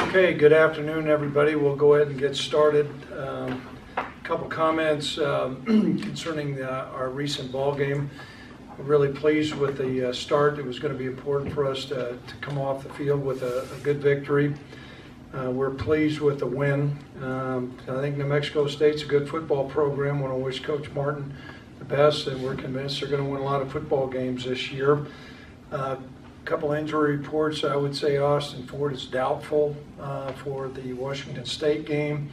Okay, good afternoon, everybody. We'll go ahead and get started. A couple comments concerning our recent ball game. We're really pleased with the start. It was going to be important for us to come off the field with a good victory. We're pleased with the win. I think New Mexico State's a good football program. I want to wish Coach Martin the best, and we're convinced they're going to win a lot of football games this year. Couple injury reports. I would say Austin Ford is doubtful for the Washington State game.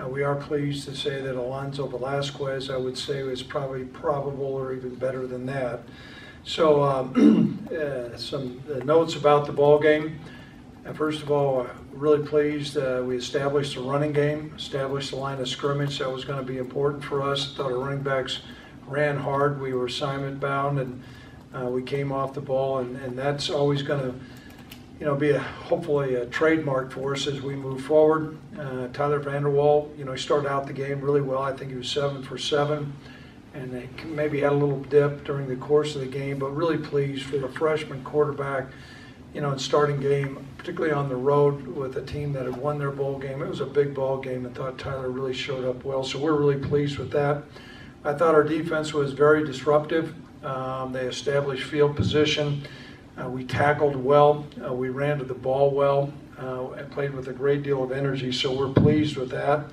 We are pleased to say that Alonzo Velasquez, I would say, is probably probable or even better than that. So some notes about the ball game. First of all, really pleased we established a running game, established the line of scrimmage. That was going to be important for us. I thought our running backs ran hard. We were assignment bound, and we came off the ball, and that's always going to, be hopefully a trademark for us as we move forward. Tyler Vanderwall, he started out the game really well. I think he was 7 for 7, and maybe had a little dip during the course of the game, but really pleased for the freshman quarterback, in starting game, particularly on the road with a team that had won their bowl game. It was a big ball game, and thought Tyler really showed up well, so we're really pleased with that. I thought our defense was very disruptive. They established field position. We tackled well. We ran to the ball well and played with a great deal of energy, so we're pleased with that.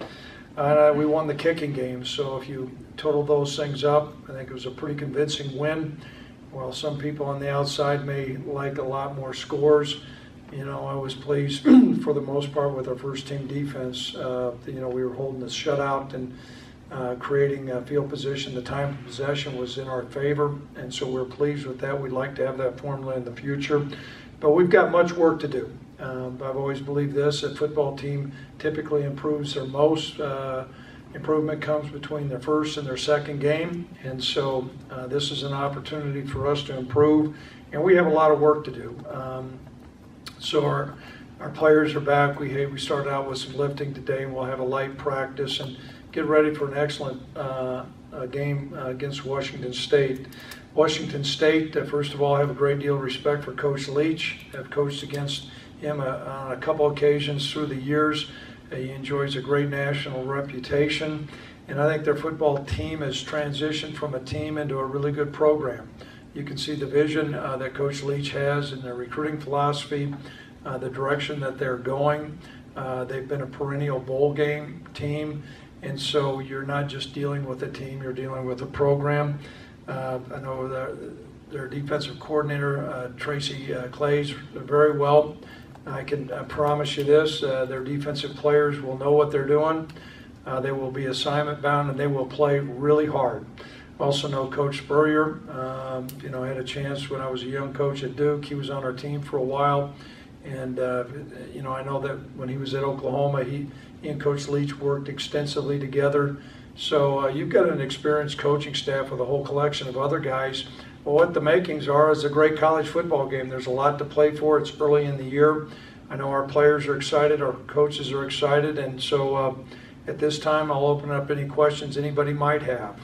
We won the kicking game, so if you total those things up, I think it was a pretty convincing win. While some people on the outside may like a lot more scores, I was pleased for the most part with our first team defense. We were holding the shutout and creating field position. The time of possession was in our favor, and so we're pleased with that. We'd like to have that formula in the future, but we've got much work to do. I've always believed this: a football team typically improves their most. Improvement comes between their first and their second game, and so this is an opportunity for us to improve, and we have a lot of work to do. So our players are back. We started out with some lifting today, and we'll have a light practice and get ready for an excellent game against Washington State. Washington State, first of all, I have a great deal of respect for Coach Leach. I've coached against him on a couple occasions through the years. He enjoys a great national reputation, and I think their football team has transitioned from a team into a really good program. You can see the vision that Coach Leach has in their recruiting philosophy, the direction that they're going. They've been a perennial bowl game team, and so you're not just dealing with a team, you're dealing with a program. I know their defensive coordinator, Tracy Clays, very well. I can promise you this, their defensive players will know what they're doing. They will be assignment bound, and they will play really hard. Also know Coach Spurrier. I had a chance when I was a young coach at Duke. He was on our team for a while. And, I know that when he was at Oklahoma, he and Coach Leach worked extensively together. So you've got an experienced coaching staff with a whole collection of other guys. Well, what the makings are is a great college football game. There's a lot to play for. It's early in the year. I know our players are excited. Our coaches are excited. And so at this time, I'll open up any questions anybody might have.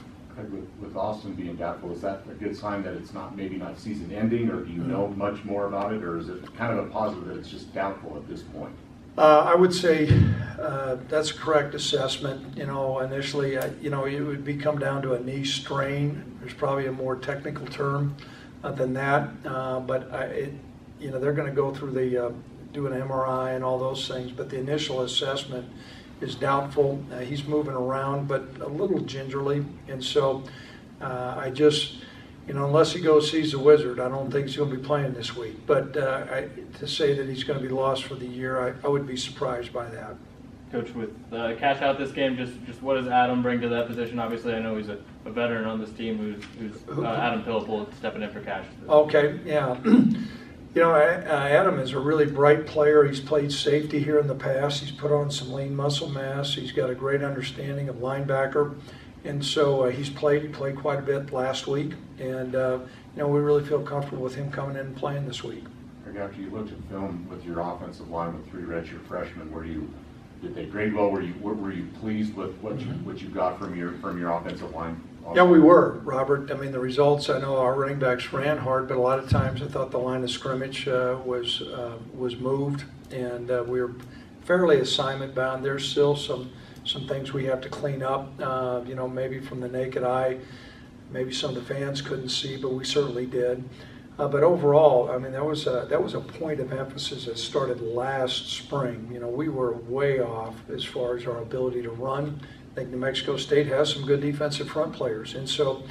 With Austin being doubtful, is that a good sign that it's maybe not season ending, or do you know much more about it, or is it kind of a positive that it's just doubtful at this point? I would say that's a correct assessment. Initially, it would come down to a knee strain. There's probably a more technical term than that, but they're going to go through do an MRI and all those things. But the initial assessment is doubtful. He's moving around, but a little gingerly, and so I just. Unless he sees the Wizard, I don't think he's going to be playing this week. But to say that he's going to be lost for the year, I would be surprised by that. Coach, with Cash out this game, just what does Adam bring to that position? Obviously, I know he's a veteran on this team who's Adam Pillipole stepping in for Cash. Okay, yeah. Adam is a really bright player. He's played safety here in the past. He's put on some lean muscle mass. He's got a great understanding of linebacker. And so he played quite a bit last week, and we really feel comfortable with him coming in and playing this week. After you looked at film with your offensive line with 3 redshirt freshmen, did they grade well? Were you pleased with what you got from your offensive line? Also? Yeah, we were, Robert. I mean, the results. I know our running backs ran hard, but a lot of times I thought the line of scrimmage was moved, and we were fairly assignment bound. There's still some things we have to clean up, you know, maybe from the naked eye, maybe some of the fans couldn't see, but we certainly did. But overall, I mean, that was a point of emphasis that started last spring. You know, we were way off as far as our ability to run. I think New Mexico State has some good defensive front players, and so,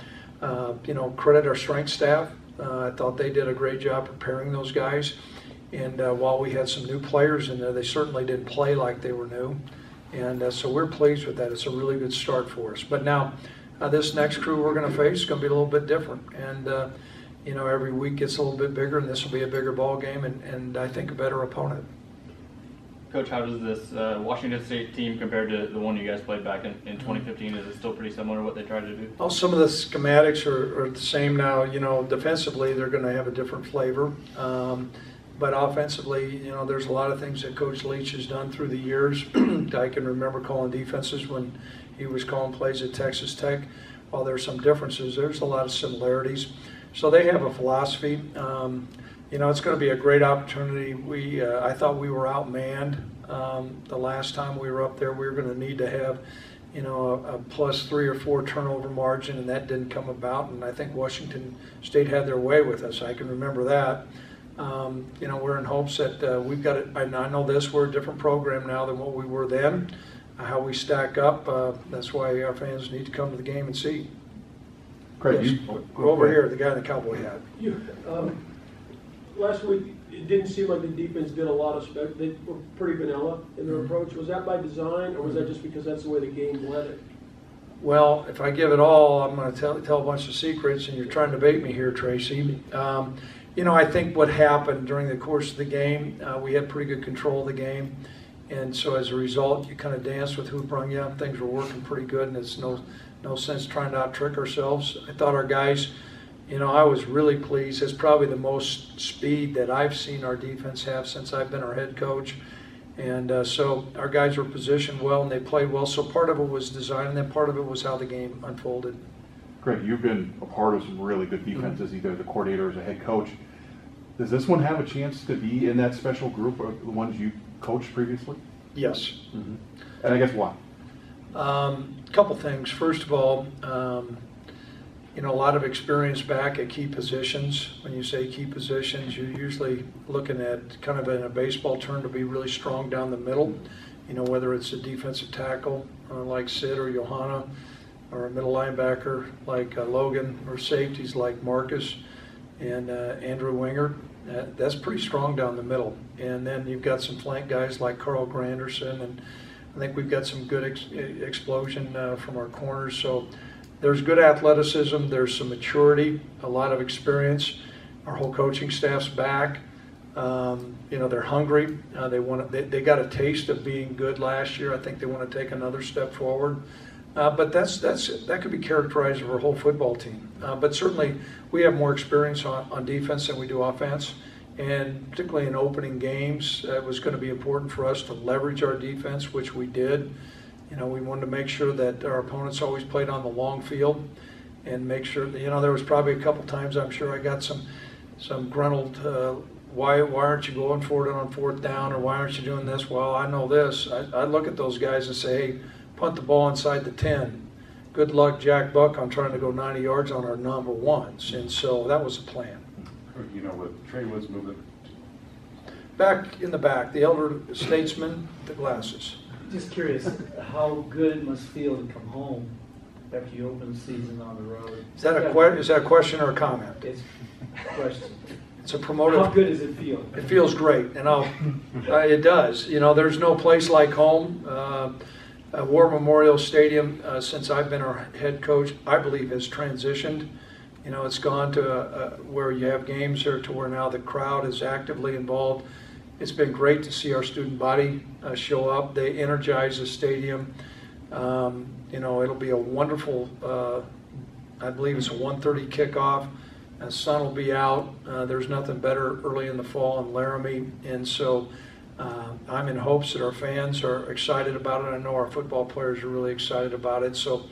you know, credit our strength staff. I thought they did a great job preparing those guys. And while we had some new players in there, they certainly didn't play like they were new. And so we're pleased with that. It's a really good start for us. But now, this next crew we're going to face is going to be a little bit different. And, you know, every week gets a little bit bigger, and this will be a bigger ball game, and I think a better opponent. Coach, how does this Washington State team compare to the one you guys played back in 2015? Is it still pretty similar to what they tried to do? Well, some of the schematics are the same now. You know, defensively, they're going to have a different flavor. But offensively, you know, there's a lot of things that Coach Leach has done through the years. I can remember calling defenses when he was calling plays at Texas Tech. While there's some differences, there's a lot of similarities. So they have a philosophy. You know, it's going to be a great opportunity. I thought we were outmanned the last time we were up there. We were going to need to have, you know, a plus 3 or 4 turnover margin, and that didn't come about. And I think Washington State had their way with us. I can remember that. You know, we're in hopes that we've got it. I know this, we're a different program now than what we were then. How we stack up, that's why our fans need to come to the game and see. Craig, yes. Go over here, the guy in the cowboy hat. Last week, it didn't seem like the defense did a lot of they were pretty vanilla in their approach. Was that by design, or was that just because that's the way the game led it? Well, if I give it all, I'm going to tell a bunch of secrets, and you're trying to bait me here, Tracy. You know, I think what happened during the course of the game, we had pretty good control of the game. And so as a result, you kind of danced with who brung you. Things were working pretty good, and it's no sense trying to out-trick ourselves. I thought our guys, you know, I was really pleased. It's probably the most speed that I've seen our defense have since I've been our head coach. And so our guys were positioned well, and they played well. So part of it was design, and then part of it was how the game unfolded. Greg, you've been a part of some really good defenses, either the coordinator or as a head coach. Does this one have a chance to be in that special group of the ones you coached previously? Yes. Mm-hmm. And I guess why? Couple things. First of all, you know, a lot of experience back at key positions. When you say key positions, you're usually looking at, kind of in a baseball term, to be really strong down the middle. You know, whether it's a defensive tackle like Sid or Johanna, or a middle linebacker like Logan, or safeties like Marcus and Andrew Wingert. That's pretty strong down the middle. And then you've got some flank guys like Carl Granderson, and I think we've got some good explosion from our corners. So there's good athleticism, there's some maturity, a lot of experience. Our whole coaching staff's back. You know, they're hungry. They got a taste of being good last year. I think they want to take another step forward. But that could be characterized of our whole football team. But certainly we have more experience on defense than we do offense. And particularly in opening games, it was going to be important for us to leverage our defense, which we did. You know, we wanted to make sure that our opponents always played on the long field, and make sure that, you know, there was probably a couple times I'm sure I got some gruntled, why aren't you going for it on 4th down, or why aren't you doing this? Well, I know this. I look at those guys and say, hey, punt the ball inside the 10. Good luck, Jack Buck, on trying to go 90 yards on our number ones. And so that was the plan. You know, with Trey Woods moving Back in the back, the elder statesman, the glasses. Just curious how good it must feel to come home after you open the season on the road. Is that a question or a comment? It's a question. It's a promotive. How good does it feel? It feels great, and it does. You know, there's no place like home. War Memorial Stadium, since I've been our head coach, I believe has transitioned. You know, it's gone to where you have games there to where now the crowd is actively involved. It's been great to see our student body show up. They energize the stadium. You know, it'll be a wonderful, I believe it's a 1:30 kickoff. The sun will be out. There's nothing better early in the fall in Laramie. And so I'm in hopes that our fans are excited about it. I know our football players are really excited about it. So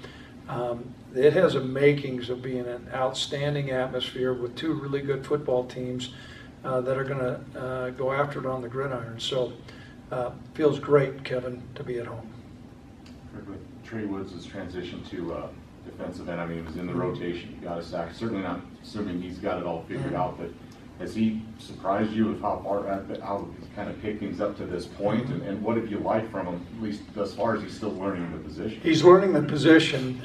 it has the makings of being an outstanding atmosphere with 2 really good football teams that are going to go after it on the gridiron. So feels great, Kevin, to be at home. With Trey Woods' transition to defensive end, I mean, he was in the rotation, he got a sack. Certainly not assuming he's got it all figured out, but has he surprised you with how he's kind of picked things up to this point? And what have you liked from him, at least as far as he's still learning the position? He's learning the position.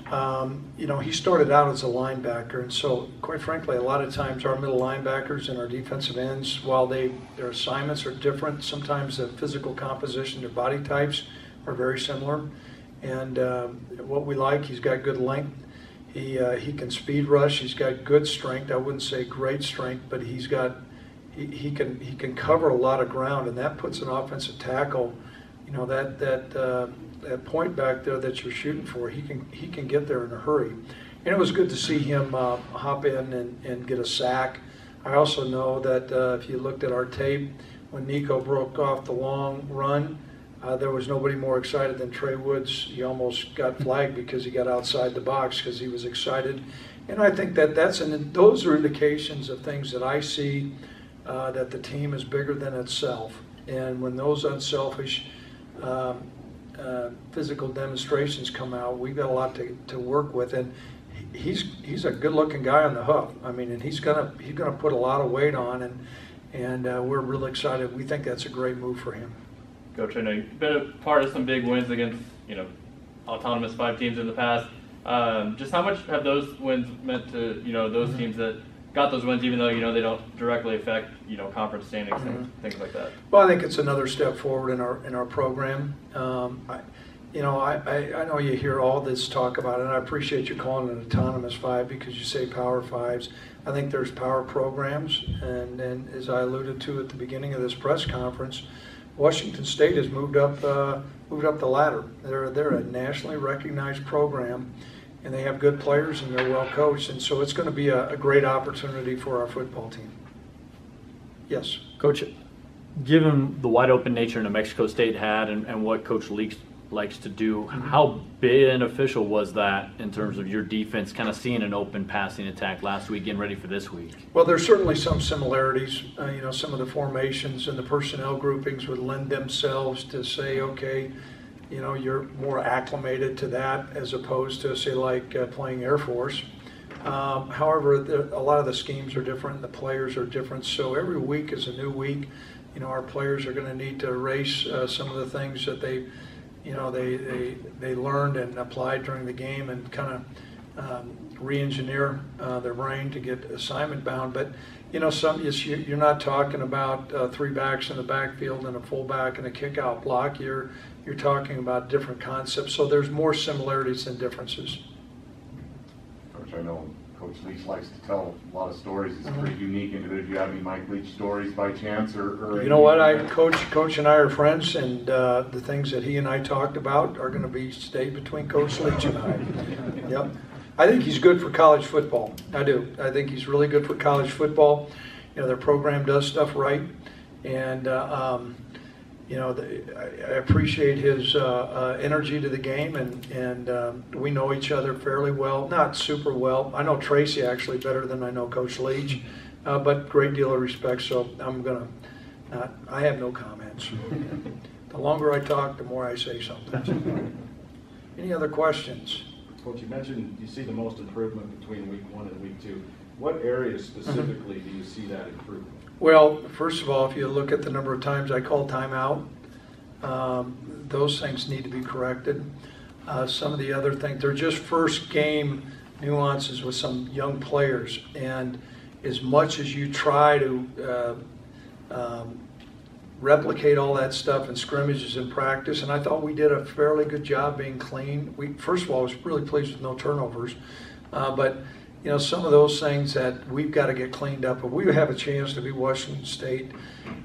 You know, he started out as a linebacker, and so quite frankly, a lot of times our middle linebackers and our defensive ends, while their assignments are different, sometimes the physical composition, their body types are very similar. And what we like, he's got good length. He can speed rush. He's got good strength. I wouldn't say great strength, but he can cover a lot of ground, and that puts an offensive tackle. You know, that point back there that you're shooting for, he can get there in a hurry. And it was good to see him hop in and get a sack. I also know that if you looked at our tape, when Nico broke off the long run, there was nobody more excited than Trey Woods. He almost got flagged because he got outside the box because he was excited. And I think that those are indications of things that I see, that the team is bigger than itself. And when those unselfish physical demonstrations come out, we've got a lot to work with. And he's a good-looking guy on the hoof. I mean, and he's gonna put a lot of weight on, and we're really excited. We think that's a great move for him. Coach, I know you've been a part of some big wins against, you know, autonomous 5 teams in the past. Just how much have those wins meant to, you know, those teams that got those wins, even though, you know, they don't directly affect, you know, conference standings, things like that? Well, I think it's another step forward in our program. I know you hear all this talk about it, and I appreciate you calling it an autonomous 5 because you say Power 5s. I think there's power programs, and as I alluded to at the beginning of this press conference, Washington State has moved up the ladder. They're a nationally recognized program, and they have good players and they're well coached, and so it's going to be a great opportunity for our football team. Yes, Coach. Given the wide open nature New Mexico State had and what Coach Leaks likes to do, how beneficial was that in terms of your defense kind of seeing an open passing attack last week, getting ready for this week? Well, there's certainly some similarities. You know, some of the formations and the personnel groupings would lend themselves to say, okay, you know, you're more acclimated to that as opposed to, say, like playing Air Force. However, a lot of the schemes are different, the players are different, so every week is a new week. You know, our players are going to need to erase some of the things that they learned and applied during the game and kind of re-engineer their brain to get assignment bound. But you know, you're not talking about 3 backs in the backfield and a fullback and a kick-out block. You're talking about different concepts. So there's more similarities than differences. Coach, I know Coach Leach likes to tell a lot of stories. He's a pretty unique individual. Do you have any Mike Leach stories by chance, or you know what? Coach and I are friends, and the things that he and I talked about are going to stay between Coach Leach and I. Yep. I think he's good for college football. I do. I think he's really good for college football. You know, their program does stuff right, and you know, I appreciate his energy to the game, and we know each other fairly well, not super well. I know Tracy actually better than I know Coach Leach, but great deal of respect. So I have no comments. The longer I talk, the more I say something. Any other questions? Coach, you mentioned you see the most improvement between week 1 and week 2. What areas specifically do you see that improvement? Well, first of all, if you look at the number of times I called timeout, those things need to be corrected. Some of the other things, they're just first game nuances with some young players, and as much as you try to replicate all that stuff in scrimmages and practice, and I thought we did a fairly good job being clean. First of all, I was really pleased with no turnovers, but you know, some of those things that we've got to get cleaned up. If we have a chance to beat Washington State,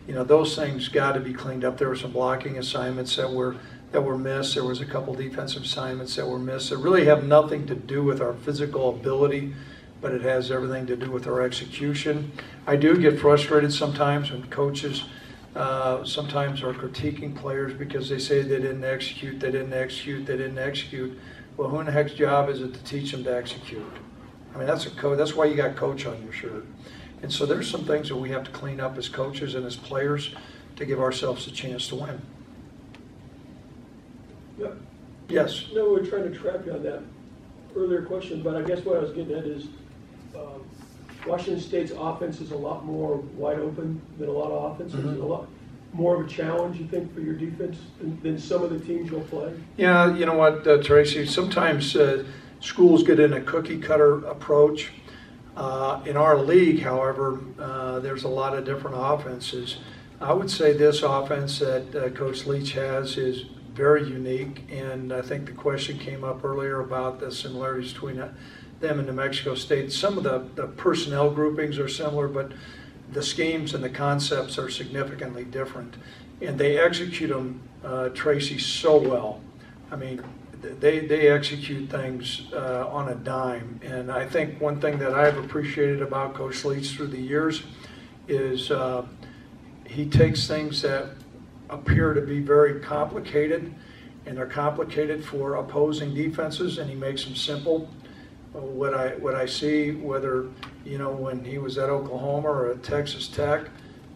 you know, those things got to be cleaned up. There were some blocking assignments that were missed. There was a couple defensive assignments that were missed that really have nothing to do with our physical ability, but it has everything to do with our execution. I do get frustrated sometimes when coaches sometimes are critiquing players because they say they didn't execute. Well, who in the heck's job is it to teach them to execute? I mean, that's why you got coach on your shirt. And so there's some things that we have to clean up as coaches and as players to give ourselves a chance to win. Yep. Yes. No, we're trying to trap you on that earlier question, but I guess what I was getting at is Washington State's offense is a lot more wide open than a lot of offenses, and a lot more of a challenge, you think, for your defense than some of the teams you'll play? Yeah, you know what, Tracy, sometimes schools get in a cookie cutter approach. In our league, however, there's a lot of different offenses. I would say this offense that Coach Leach has is very unique, and I think the question came up earlier about the similarities between them and New Mexico State. Some of the personnel groupings are similar, but the schemes and the concepts are significantly different, and they execute them, Tracy, so well. I mean, they execute things on a dime, and I think one thing that I've appreciated about Coach Leach through the years is he takes things that appear to be very complicated, and they're complicated for opposing defenses, and he makes them simple. What I see, whether, you know, when he was at Oklahoma or at Texas Tech,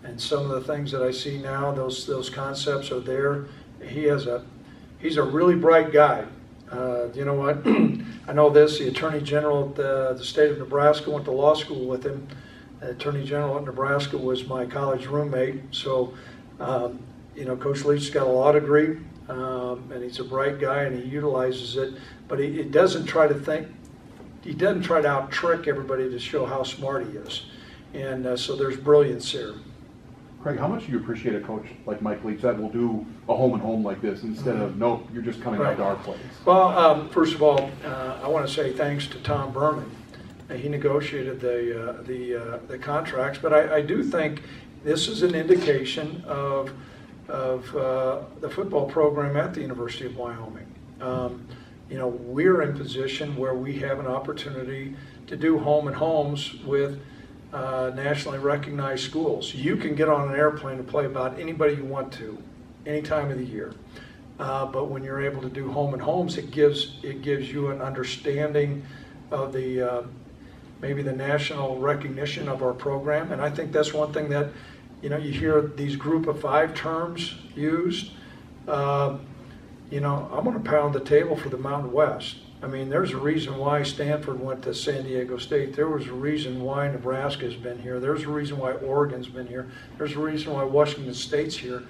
and some of the things that I see now, those concepts are there. He's a really bright guy. You know what? I know this. The Attorney General at the state of Nebraska went to law school with him. The Attorney General at Nebraska was my college roommate. So, you know, Coach Leach's got a law degree, and he's a bright guy, and he utilizes it. But he doesn't try to think. He doesn't try to out-trick everybody to show how smart he is. And so there's brilliance there. Craig, how much do you appreciate a coach like Mike Leach that will do a home and home like this instead of, nope, you're just coming out to our place? Well, first of all, I want to say thanks to Tom Berman. He negotiated the contracts, but I do think this is an indication of the football program at the University of Wyoming. You know, we're in position where we have an opportunity to do home and homes with nationally recognized schools. You can get on an airplane and play about anybody you want to, any time of the year. But when you're able to do home and homes, it gives you an understanding of the maybe the national recognition of our program. And I think that's one thing that, you know, you hear these group of 5 terms used. You know, I'm going to pound the table for the Mountain West. I mean, there's a reason why Stanford went to San Diego State. There was a reason why Nebraska's been here. There's a reason why Oregon's been here. There's a reason why Washington State's here.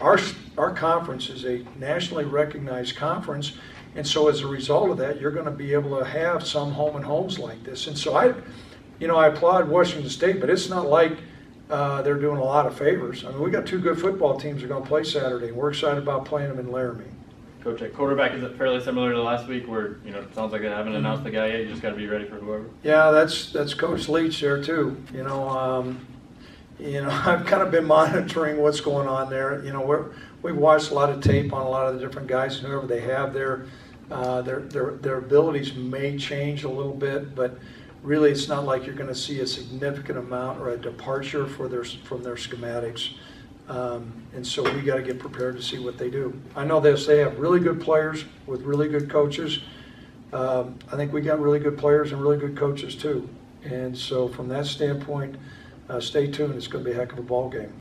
Our conference is a nationally recognized conference, and so as a result of that, you're going to be able to have some home and homes like this. And so I applaud Washington State, but it's not like they're doing a lot of favors. I mean, we got 2 good football teams that are going to play Saturday, and we're excited about playing them in Laramie. Coach, at quarterback, is it fairly similar to last week where, you know, it sounds like they haven't announced the guy yet, you just got to be ready for whoever? Yeah, that's Coach Leach there too. You know, I've kind of been monitoring what's going on there. You know, we've watched a lot of tape on a lot of the different guys, and whoever they have there, their abilities may change a little bit, but really it's not like you're going to see a significant amount or a departure from their schematics. And so we got to get prepared to see what they do. I know this, they have really good players with really good coaches. I think we got really good players and really good coaches too. And so from that standpoint, stay tuned. It's going to be a heck of a ball game.